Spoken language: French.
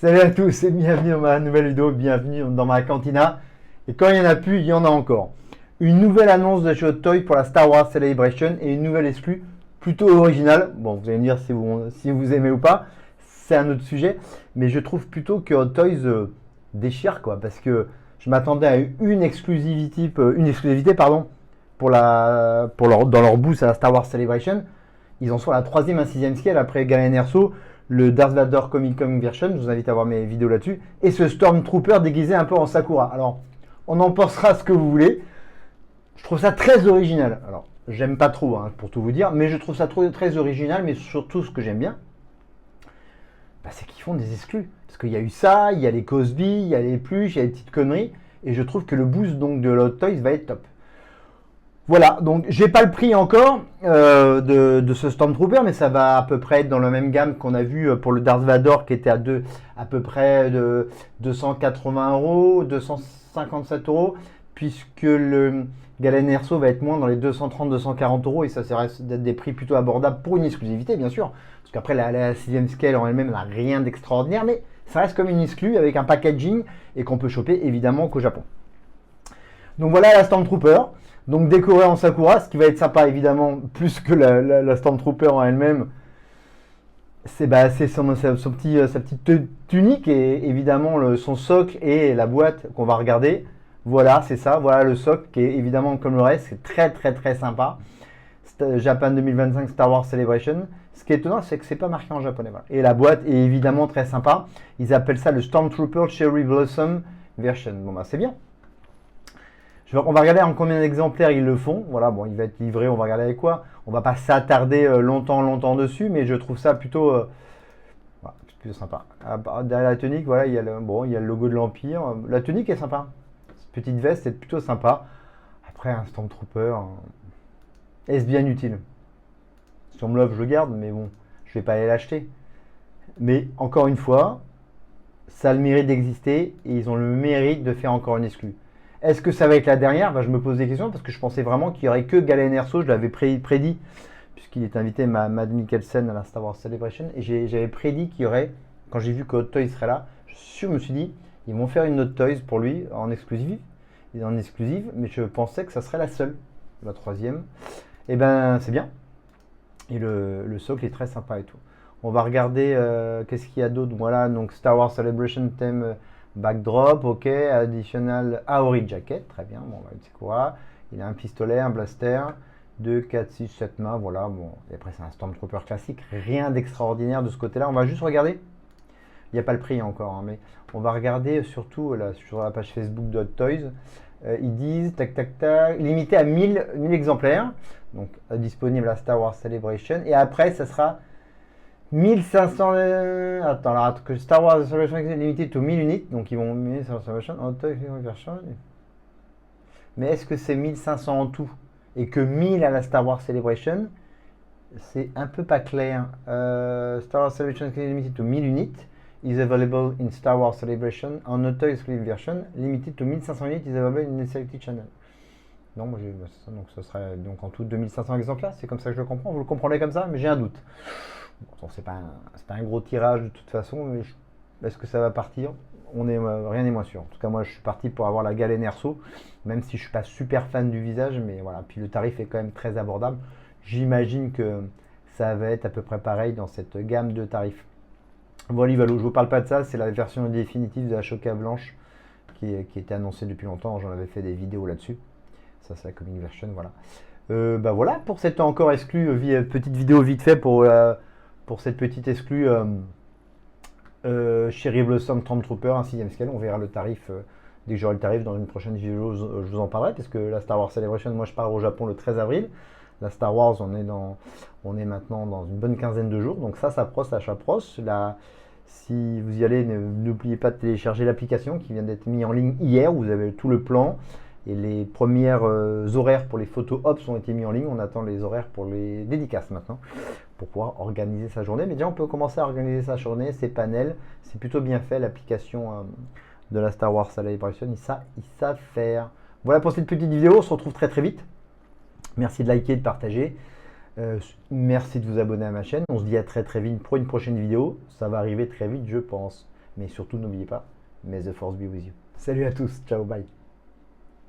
Salut à tous et bienvenue dans ma nouvelle vidéo, bienvenue dans ma cantina. Et quand il n'y en a plus, il y en a encore. Une nouvelle annonce de chez Hot Toys pour la Star Wars Celebration et une nouvelle exclue plutôt originale. Bon, vous allez me dire si vous aimez ou pas, c'est un autre sujet. Mais je trouve plutôt que Hot Toys déchire quoi, parce que je m'attendais à une exclusivité pour dans leur booth à la Star Wars Celebration. Ils en sont à la 3e et 6e scale après Galen Erso, le Darth Vader Comic Con version, je vous invite à voir mes vidéos là-dessus, et ce Stormtrooper déguisé un peu en Sakura. Alors, on en pensera ce que vous voulez. Je trouve ça très original. Alors, j'aime pas trop, hein, pour tout vous dire, mais je trouve ça très original, mais surtout ce que j'aime bien, c'est qu'ils font des exclus. Parce qu'il y a eu ça, il y a les Cosby, il y a les pluches, il y a les petites conneries, et je trouve que le boost donc, de Hot Toys va être top. Voilà, donc j'ai pas le prix encore de ce Stormtrooper, mais ça va à peu près être dans la même gamme qu'on a vu pour le Darth Vader qui était à peu près de 280 €, 257 €, puisque le Galen Erso va être moins dans les 230-240 € et ça reste d'être des prix plutôt abordables pour une exclusivité, bien sûr. Parce qu'après, la 6e scale en elle-même n'a rien d'extraordinaire, mais ça reste comme une exclue avec un packaging et qu'on peut choper évidemment qu'au Japon. Donc voilà la Stormtrooper. Donc décorée en Sakura, ce qui va être sympa évidemment, plus que la Stormtrooper en elle-même, c'est sa petite tunique et évidemment son socle et la boîte qu'on va regarder. Voilà, c'est ça, voilà le socle qui est évidemment comme le reste, c'est très sympa. Japan 2025 Star Wars Celebration. Ce qui est étonnant, c'est que c'est pas marqué en japonais. Voilà. Et la boîte est évidemment très sympa. Ils appellent ça le Stormtrooper Cherry Blossom Version. Bon c'est bien. On va regarder en combien d'exemplaires ils le font. Voilà, bon, il va être livré, on va regarder avec quoi. On va pas s'attarder longtemps dessus, mais je trouve ça plutôt sympa. Derrière la tunique, voilà, il y a le logo de l'Empire. La tunique est sympa. Cette petite veste est plutôt sympa. Après, un Stormtrooper, est-ce bien utile? Si on me l'offre, je garde, mais bon, je vais pas aller l'acheter. Mais encore une fois, ça a le mérite d'exister et ils ont le mérite de faire encore une exclue. Est-ce que ça va être la dernière? Je me pose des questions parce que je pensais vraiment qu'il n'y aurait que Galen Erso, je l'avais prédit, puisqu'il est invité Mads Mikkelsen à la Star Wars Celebration, et j'avais prédit qu'il y aurait, quand j'ai vu que Hot Toys serait là, je me suis dit, ils vont faire une Hot Toys pour lui en exclusive, mais je pensais que ça serait la seule, la 3e. Et ben c'est bien, et le socle est très sympa et tout. On va regarder qu'est-ce qu'il y a d'autre. Voilà, donc Star Wars Celebration thème backdrop, ok, additional Aori jacket, très bien, bon, c'est quoi? Il a un pistolet, un blaster, 2, 4, 6, 7 mains, voilà, bon, et après c'est un Stormtrooper classique, rien d'extraordinaire de ce côté-là, on va juste regarder, il n'y a pas le prix encore, hein, mais on va regarder surtout là, sur la page Facebook de Hot Toys, ils disent, tac, limité à 1000 exemplaires, donc disponible à Star Wars Celebration, et après ça sera 1500. Attends, alors que Star Wars Celebration est limité to 1000 unités, donc ils vont mettre sur Celebration. Mais est-ce que c'est 1500 en tout et que 1000 à la Star Wars Celebration? C'est un peu pas clair. Star Wars Celebration is limited to 1000 unités. Is available in Star Wars Celebration on Auto Exclusive Version. Limited to 1500 unités is available in the selected channel. Non, moi j'ai ça, donc ce serait donc en tout 2500 exemplaires. C'est comme ça que je le comprends. Vous le comprenez comme ça, mais j'ai un doute. Bon, c'est pas un gros tirage de toute façon, mais est-ce que ça va partir? Rien n'est moins sûr. En tout cas, moi, je suis parti pour avoir la Galen Erso, même si je suis pas super fan du visage, mais voilà. Puis le tarif est quand même très abordable. J'imagine que ça va être à peu près pareil dans cette gamme de tarifs. Voilà, je vous parle pas de ça, c'est la version définitive de la Choca Blanche qui était annoncée depuis longtemps. J'en avais fait des vidéos là-dessus. Ça, c'est la comic version, voilà. Voilà pour cette encore exclue petite vidéo vite fait pour cette petite exclue Cherry Blossom Stormtrooper, un 6e scale. On verra le tarif dès que j'aurai le tarif dans une prochaine vidéo. Je vous en parlerai parce que la Star Wars Celebration, moi je pars au Japon le 13 avril. La Star Wars, on est maintenant dans une bonne quinzaine de jours. Donc ça s'approche. Là, si vous y allez, n'oubliez pas de télécharger l'application qui vient d'être mise en ligne hier. Vous avez tout le plan. Et les premières horaires pour les photos Ops ont été mis en ligne. On attend les horaires pour les dédicaces maintenant pour pouvoir organiser sa journée. Mais déjà, on peut commencer à organiser sa journée, ses panels. C'est plutôt bien fait, l'application de la Star Wars Celebration. Ils savent faire. Voilà pour cette petite vidéo. On se retrouve très vite. Merci de liker, de partager. Merci de vous abonner à ma chaîne. On se dit à très vite pour une prochaine vidéo. Ça va arriver très vite, je pense. Mais surtout, n'oubliez pas, may the force be with you. Salut à tous, ciao, bye.